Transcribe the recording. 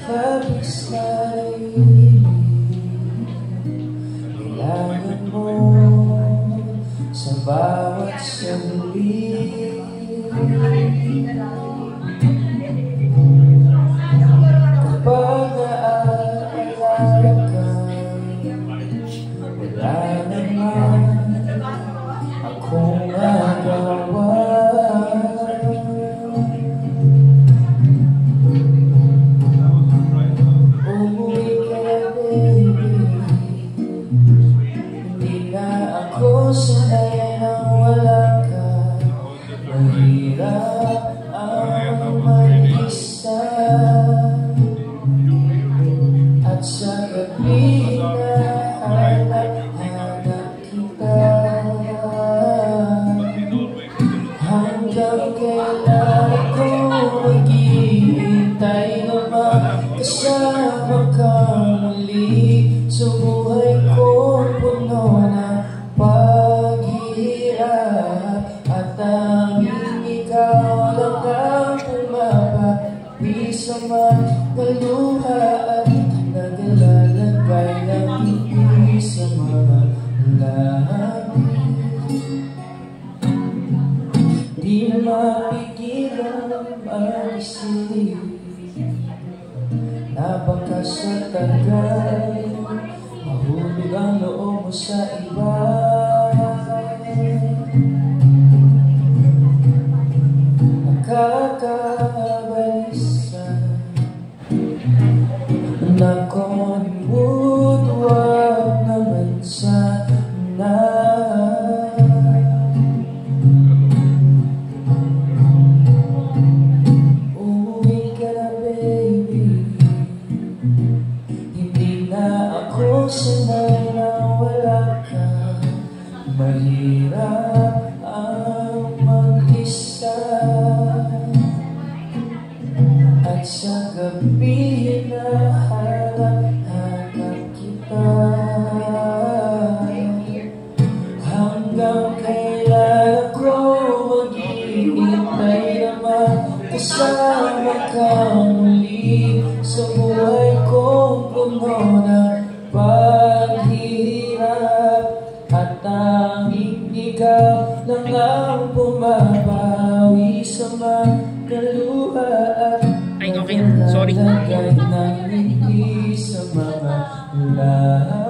Labis na kailangan mo sa bawat sandali. Kapag naaalala ka, wala naman akong magawa. Sanay nang wala ka, mahirap ang mag-isa. At sa gabi na hanap kita, hanggang kailan ko maghihintay na makasama ka muli sa buhay ko puno na paghihirap. At tanging ikaw lang ang pumapawi sa mga luha at nagalalagay ng ngiti sa mga labi. Di na mapigilan mag-isip na baka sa tagal mahulog ang loob mo sa iba. Nakakabalisa na konbut, wag naman sana. Uuwi ka na baby, hindi na ako sanay na wala ka. Mahirap ang mag-isa, at sa gabi na hanap kita. Hanggang kailan ako maghihintay na makasama ka muli sa buhay kong puno ng paghihirap. At tanging ikaw lang ang bumabawi sa mga luha at okay. Sorry. naglalagay ng ngiti sa mga labi.